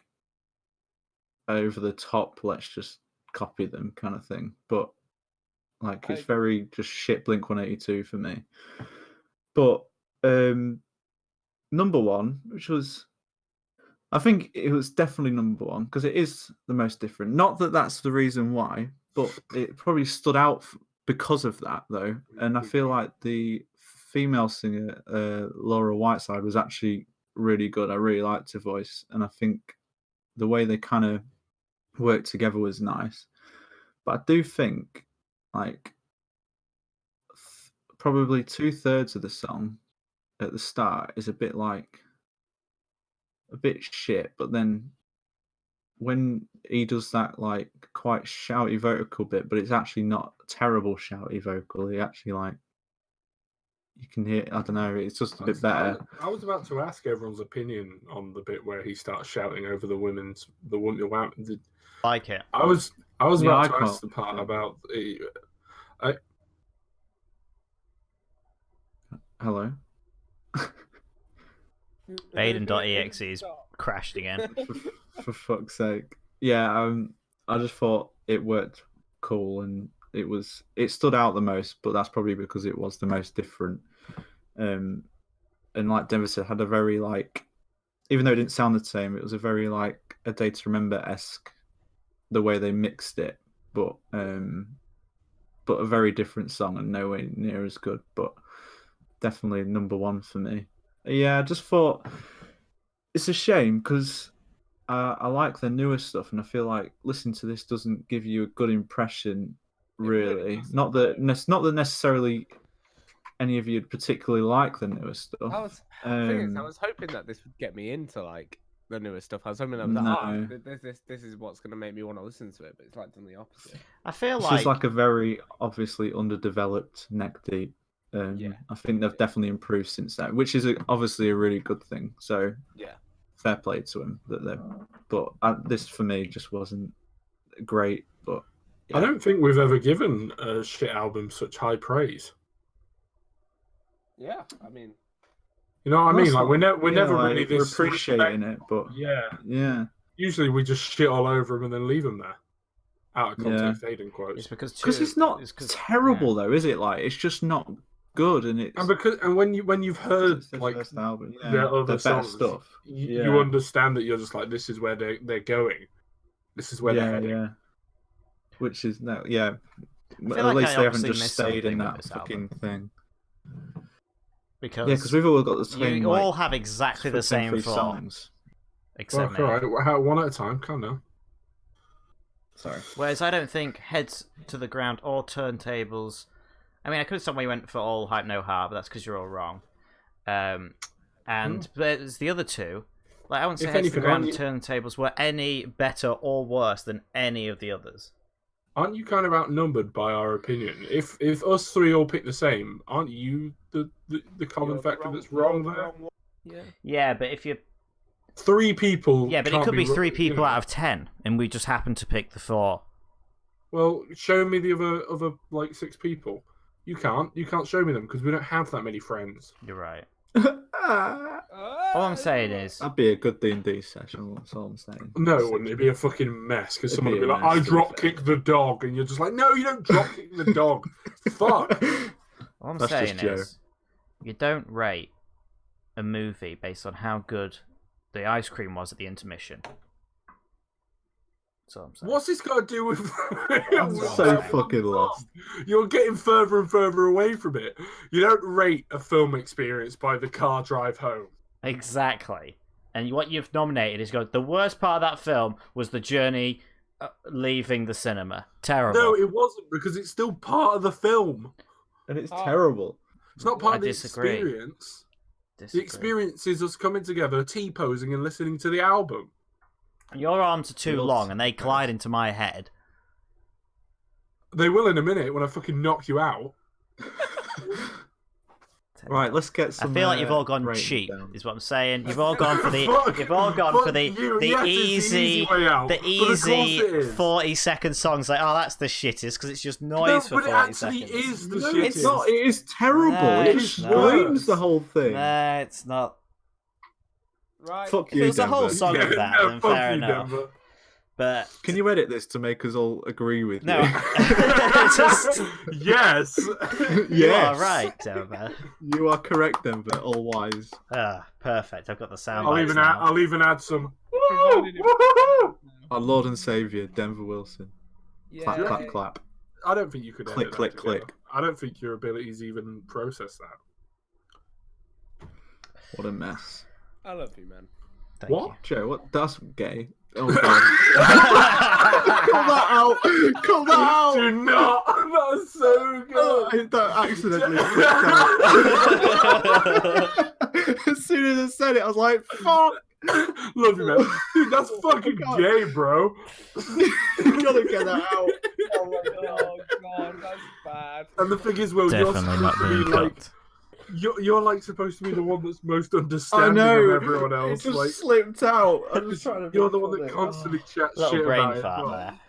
Speaker 3: over the top, let's just copy them kind of thing. But like it's very just shit Blink-182 for me. But number one, which was, I think it was definitely number one because it is the most different. Not that that's the reason why, but it probably stood out because of that though. And I feel like the female singer, Laura Whiteside, was actually really good. I really liked her voice, and I think the way they kind of worked together was nice. But I do think like probably 2/3 of the song at the start is a bit shit, but then when he does that like quite shouty vocal bit, but it's actually not a terrible shouty vocal, he actually like, you can hear, I don't know, it's just a bit better.
Speaker 4: I was about to ask everyone's opinion on the bit where he starts shouting over the women.
Speaker 1: Like it.
Speaker 4: I was
Speaker 3: Yeah,
Speaker 4: about
Speaker 3: I
Speaker 4: to ask the
Speaker 3: can't-
Speaker 4: part about
Speaker 3: Hello.
Speaker 1: Aidan.exe is crashed again.
Speaker 3: For fuck's sake. Yeah, I just thought it worked cool, and it stood out the most, but that's probably because it was the most different. And like Denver said, had a very like, even though it didn't sound the same, it was a very like A Day to Remember-esque, the way they mixed it, but a very different song and nowhere near as good, but definitely number one for me. Yeah, I just thought it's a shame because I like their newer stuff, and I feel like listening to this doesn't give you a good impression, really. Not that necessarily any of you particularly like the newer stuff.
Speaker 2: I was hoping that this would get me into like the newer stuff. I was hoping that was like, this is what's going to make me want to listen to it, but it's like done the opposite.
Speaker 1: I feel
Speaker 3: This is like a very obviously underdeveloped Neck Deep.
Speaker 2: Yeah.
Speaker 3: I think they've definitely improved since that, which is obviously a really good thing. So
Speaker 2: Yeah.
Speaker 3: fair play to them but this for me just wasn't great. But yeah.
Speaker 4: I don't think we've ever given a shit album such high praise.
Speaker 2: Yeah, I mean,
Speaker 4: You know what I mean? Like we're never
Speaker 3: like,
Speaker 4: really
Speaker 3: we're
Speaker 4: this
Speaker 3: appreciating it, but
Speaker 4: yeah. Usually we just shit all over them and then leave them there. Out of context, Aidan quotes.
Speaker 1: It's because
Speaker 3: it's not terrible though, is it? Like it's just not good, and it's
Speaker 4: and when you've heard
Speaker 3: it's their
Speaker 4: like
Speaker 3: first album,
Speaker 4: their other
Speaker 3: better
Speaker 4: songs,
Speaker 3: stuff,
Speaker 4: you understand that you're just like, this is where they're going. This is where they're heading.
Speaker 3: Yeah. Which is no, yeah.
Speaker 1: feel
Speaker 3: At
Speaker 1: like
Speaker 3: least
Speaker 1: I
Speaker 3: they haven't
Speaker 1: obviously
Speaker 3: just
Speaker 1: missed
Speaker 3: stayed in
Speaker 1: something with
Speaker 3: that
Speaker 1: this
Speaker 3: fucking
Speaker 1: album.
Speaker 3: thing.
Speaker 1: Because
Speaker 3: Yeah, because we've all got the same.
Speaker 1: you
Speaker 3: like,
Speaker 1: all have exactly the same
Speaker 3: three
Speaker 1: thought,
Speaker 3: songs.
Speaker 1: except me.
Speaker 4: All right, one at a time. Calm down.
Speaker 3: Sorry.
Speaker 1: Whereas I don't think Heads to the Ground or Turntables. I mean, I could have somewhere you went for All Hype No Heart, but that's because you're all wrong. And there's the other two. Like I wouldn't say
Speaker 4: If
Speaker 1: Heads to the
Speaker 4: anything,
Speaker 1: Ground and Turntables were any better or worse than any of the others.
Speaker 4: Aren't you kind of outnumbered by our opinion? If us three all pick the same, aren't you the common factor that's wrong there?
Speaker 2: yeah.
Speaker 1: Yeah, but if you
Speaker 4: 3 people.
Speaker 1: Yeah, but it
Speaker 4: can't
Speaker 1: could be 3
Speaker 4: you
Speaker 1: people
Speaker 4: know.
Speaker 1: out of 10, and we just happen to pick the 4.
Speaker 4: Well, show me the other like 6 people. You can't show me them because we don't have that many friends.
Speaker 1: You're right.
Speaker 3: Ah,
Speaker 1: All I'm saying is,
Speaker 3: that'd be a good D&D session. That's all I'm saying.
Speaker 4: No, it wouldn't. It'd be a fucking mess because
Speaker 3: It'd
Speaker 4: someone would
Speaker 3: be
Speaker 4: be
Speaker 3: a
Speaker 4: like,
Speaker 3: mess,
Speaker 4: "I
Speaker 3: to be
Speaker 4: drop
Speaker 3: fair.
Speaker 4: kick the dog," and you're just like, "No, you don't drop kick the dog." Fuck.
Speaker 1: all I'm
Speaker 3: That's
Speaker 1: saying
Speaker 3: just Joe.
Speaker 1: is, you don't rate a movie based on how good the ice cream was at the intermission. That's all I'm saying.
Speaker 4: What's this got to do with?
Speaker 3: I'm
Speaker 1: That's
Speaker 3: so
Speaker 1: what I'm
Speaker 3: fucking lost.
Speaker 4: You're getting further and further away from it. You don't rate a film experience by the car drive home.
Speaker 1: Exactly. And what you've nominated is the worst part of that film was the journey leaving the cinema. Terrible.
Speaker 4: No, it wasn't because it's still part of the film.
Speaker 3: And it's terrible.
Speaker 4: It's not part
Speaker 1: I
Speaker 4: of the
Speaker 1: disagree.
Speaker 4: experience.
Speaker 1: Disagree.
Speaker 4: The experience is us coming together, T-posing and listening to the album.
Speaker 1: Your arms are too
Speaker 3: Lots
Speaker 1: long and they
Speaker 3: of
Speaker 1: collide into my head.
Speaker 4: They will in a minute when I fucking knock you out.
Speaker 3: Right, let's get
Speaker 1: I
Speaker 3: some.
Speaker 1: feel like you've all gone
Speaker 3: ratings
Speaker 1: cheap,
Speaker 3: down.
Speaker 1: is what I'm saying. You've all gone for the
Speaker 4: Fuck-
Speaker 1: you've all gone
Speaker 4: fuck
Speaker 1: for the
Speaker 4: you.
Speaker 1: the
Speaker 4: Yes, it's
Speaker 1: easy
Speaker 4: way out,
Speaker 1: the
Speaker 4: but of course
Speaker 1: easy
Speaker 4: it is.
Speaker 1: 40-second songs like, oh, that's the shittest because it's just
Speaker 4: No,
Speaker 1: noise for
Speaker 4: but it
Speaker 1: 40
Speaker 4: actually
Speaker 1: seconds.
Speaker 4: is the
Speaker 3: No,
Speaker 4: shit.
Speaker 3: it's not. It is terrible.
Speaker 1: No,
Speaker 3: it
Speaker 1: it's
Speaker 3: screams
Speaker 4: worse.
Speaker 3: the whole thing.
Speaker 1: No, it's not.
Speaker 2: Right.
Speaker 3: Fuck
Speaker 1: If
Speaker 3: you,
Speaker 1: it was a whole
Speaker 3: Denver.
Speaker 1: song of that,
Speaker 4: no,
Speaker 1: then
Speaker 4: fuck
Speaker 1: fair
Speaker 4: you,
Speaker 1: enough.
Speaker 4: Denver.
Speaker 1: But
Speaker 3: Can you edit this to make us all agree with
Speaker 1: no,
Speaker 3: you?
Speaker 1: just
Speaker 4: Yes.
Speaker 1: you
Speaker 3: Yes.
Speaker 1: are right, Denver.
Speaker 3: You are correct, Denver. All wise.
Speaker 1: Ah, perfect. I've got the sound
Speaker 4: I'll
Speaker 1: bites
Speaker 4: even
Speaker 1: now.
Speaker 4: add some.
Speaker 2: Provided it-
Speaker 3: Our Lord and Savior, Denver Wilson. Clap,
Speaker 2: Yeah.
Speaker 3: clap, clap.
Speaker 4: I don't think you could
Speaker 3: Click,
Speaker 4: edit that
Speaker 3: click,
Speaker 4: together.
Speaker 3: click.
Speaker 4: I don't think your abilities even process that.
Speaker 3: What a mess.
Speaker 2: I love you, man.
Speaker 1: Thank
Speaker 4: What?
Speaker 1: you.
Speaker 3: Joe, what? That's gay. Oh, God. Cut that out! Cut that out!
Speaker 4: Do not. That's so
Speaker 3: Oh,
Speaker 4: good.
Speaker 3: I don't accidentally clicked out. As soon as I said it, I was like, fuck!
Speaker 4: Love you, man. Dude, that's fucking
Speaker 3: God.
Speaker 4: gay, bro.
Speaker 3: You gotta get that out.
Speaker 2: Oh my god, that's bad.
Speaker 4: And the thing is, Will,
Speaker 1: Definitely
Speaker 4: you're
Speaker 1: not
Speaker 4: supposed to
Speaker 1: being
Speaker 4: be like,
Speaker 1: cut.
Speaker 4: you're like supposed to be the one that's most
Speaker 3: I
Speaker 4: understanding
Speaker 3: know.
Speaker 4: of everyone
Speaker 3: It
Speaker 4: else.
Speaker 3: just
Speaker 4: Like,
Speaker 3: slipped out. I'm just trying to be
Speaker 4: you're the one that
Speaker 3: funny.
Speaker 4: constantly chats
Speaker 1: Little
Speaker 4: shit
Speaker 1: brain
Speaker 4: about it.
Speaker 1: fart
Speaker 4: Well,
Speaker 1: there.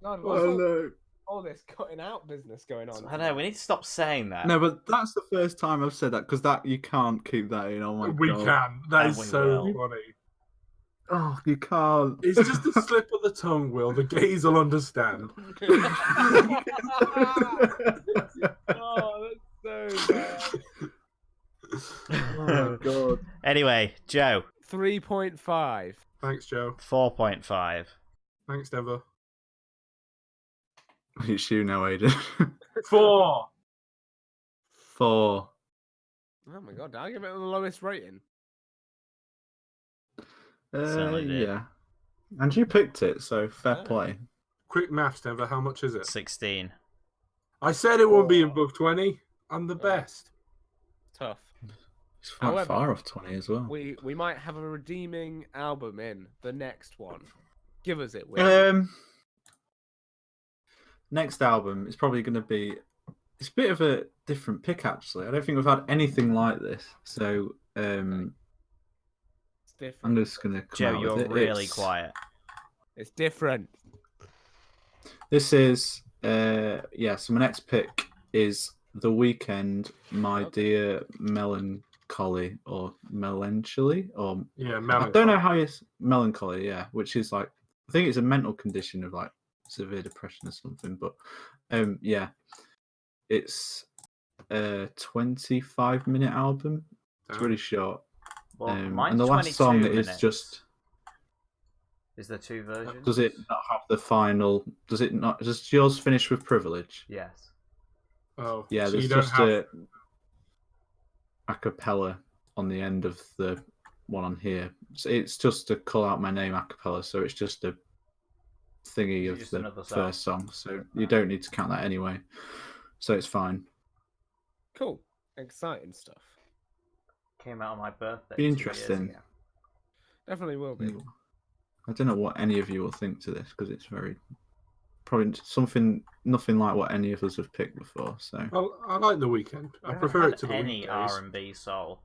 Speaker 2: God,
Speaker 3: Oh,
Speaker 2: what's
Speaker 3: no.
Speaker 2: all this cutting out business going on?
Speaker 1: I know, we need to stop saying that.
Speaker 3: No, but that's the first time I've said that because that you can't keep that in. Oh my
Speaker 4: we
Speaker 3: god.
Speaker 4: can. That
Speaker 1: And
Speaker 4: is
Speaker 1: we
Speaker 4: so
Speaker 1: will.
Speaker 4: funny.
Speaker 3: Oh, you can't.
Speaker 4: It's just a slip of the tongue, Will. The gays will understand.
Speaker 2: Oh, that's so bad.
Speaker 3: Oh my god.
Speaker 1: Anyway, Joe,
Speaker 2: 3.5.
Speaker 4: Thanks, Joe.
Speaker 1: 4.5.
Speaker 4: Thanks, Denver.
Speaker 3: It's you now, Aidan.
Speaker 4: 4.
Speaker 3: 4.
Speaker 2: Oh my god, I'll give it the lowest rating.
Speaker 1: Certainly did.
Speaker 3: Yeah. And you picked it, so fair
Speaker 2: Yeah.
Speaker 3: play.
Speaker 4: Quick maths, Denver. How much is it?
Speaker 1: 16.
Speaker 4: I said it won't be above 20. I'm the best.
Speaker 2: Tough.
Speaker 3: It's quite
Speaker 2: However,
Speaker 3: far off 20 as well.
Speaker 2: We might have a redeeming album in the next one. Give us it, Will.
Speaker 3: Next album is probably going to be. It's a bit of a different pick, actually. I don't think we've had anything like this. So
Speaker 2: It's different.
Speaker 3: I'm just going to come
Speaker 1: Joe,
Speaker 3: out
Speaker 1: you're
Speaker 3: with it.
Speaker 1: really
Speaker 3: It's-
Speaker 1: quiet.
Speaker 2: It's different.
Speaker 3: This is so my next pick is The Weeknd, My
Speaker 2: Okay.
Speaker 3: Dear Melancholy or Melancholy or
Speaker 4: Yeah,
Speaker 3: I don't know how you melancholy, yeah, which is like I think it's a mental condition of like severe depression or something, but yeah. It's a 25-minute album. It's really short.
Speaker 1: Well, mine's
Speaker 3: And the last
Speaker 1: 22
Speaker 3: song
Speaker 1: minutes.
Speaker 3: is just
Speaker 1: Is there 2 versions?
Speaker 3: does it not have the final does it not does yours finish with Privilege?
Speaker 1: Yes.
Speaker 4: Oh,
Speaker 3: Yeah,
Speaker 4: so
Speaker 3: there's
Speaker 4: you don't
Speaker 3: just
Speaker 4: have...
Speaker 3: a cappella on the end of the one on here. It's just to call out my name a cappella, so it's just a thingy of
Speaker 1: Just
Speaker 3: the
Speaker 1: another song.
Speaker 3: first song. So you don't need to count that anyway. So it's fine.
Speaker 2: Cool. Exciting stuff.
Speaker 1: Came out on my birthday.
Speaker 3: Be
Speaker 1: 2 years
Speaker 3: interesting.
Speaker 1: ago.
Speaker 2: Definitely will be.
Speaker 3: I don't know what any of you will think to this because it's very probably nothing like what any of us have picked before. So
Speaker 4: I like The Weeknd.
Speaker 1: We
Speaker 4: I
Speaker 1: haven't
Speaker 4: prefer
Speaker 1: had
Speaker 4: it to the
Speaker 1: any
Speaker 4: weekdays.
Speaker 1: R&B soul.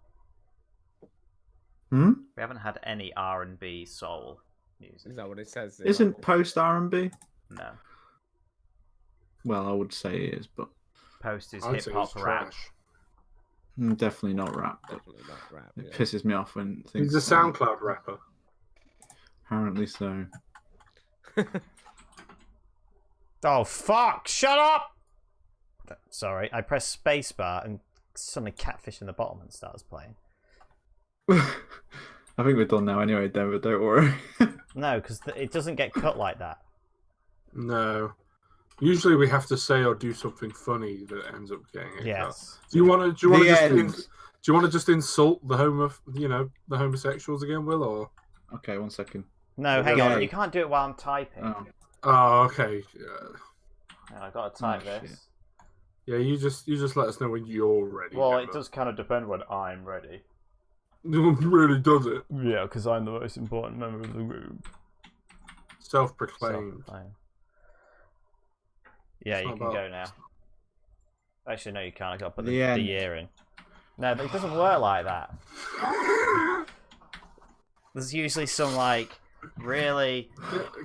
Speaker 3: Hmm?
Speaker 1: We haven't had any R&B soul music.
Speaker 2: Is that what it says?
Speaker 3: Isn't post R&B?
Speaker 1: No.
Speaker 3: Well, I would say it is, but
Speaker 1: Post is
Speaker 4: I'd
Speaker 1: hip
Speaker 4: say
Speaker 1: hop
Speaker 4: it's
Speaker 1: rap.
Speaker 4: trash.
Speaker 3: definitely not rap. But
Speaker 2: Definitely not rap.
Speaker 3: it
Speaker 2: Yeah.
Speaker 3: pisses me off when things.
Speaker 4: He's a SoundCloud rapper.
Speaker 3: Apparently so.
Speaker 1: Oh fuck! Shut up! Sorry, I pressed spacebar and suddenly Catfish in the Bottom starts playing.
Speaker 3: I think we're done now anyway, Denver. Don't worry.
Speaker 1: No, because it doesn't get cut like that.
Speaker 4: No. Usually we have to say or do something funny that ends up getting it.
Speaker 1: Yes.
Speaker 4: Do you want to? Do you
Speaker 3: The
Speaker 4: want to just?
Speaker 3: end.
Speaker 4: Do you want to just insult the the homosexuals again, Will? Or
Speaker 3: Okay, 1 second.
Speaker 1: No, hang on.
Speaker 3: Okay.
Speaker 1: You can't do it while I'm typing.
Speaker 3: Oh.
Speaker 4: oh, okay.
Speaker 1: Hang on, I've got to type
Speaker 3: Oh,
Speaker 1: this.
Speaker 3: shit.
Speaker 4: Yeah, you just let us know when you're ready.
Speaker 1: Well,
Speaker 4: Denver.
Speaker 1: it does kind of depend when I'm ready.
Speaker 4: Really does it?
Speaker 1: Yeah, because I'm the most important member of the group.
Speaker 4: Self-proclaimed.
Speaker 1: Yeah,
Speaker 4: It's
Speaker 1: you
Speaker 4: not
Speaker 1: can
Speaker 4: about-
Speaker 1: go now. Actually, no, you can't. I've got to put
Speaker 3: The
Speaker 1: the
Speaker 3: end.
Speaker 1: year in. No, but it doesn't work like that. There's usually some, like, really...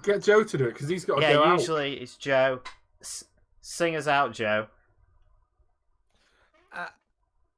Speaker 4: Get Joe to do it because he's got to go
Speaker 1: Yeah,
Speaker 4: out.
Speaker 1: usually it's Joe. Sing us out, Joe.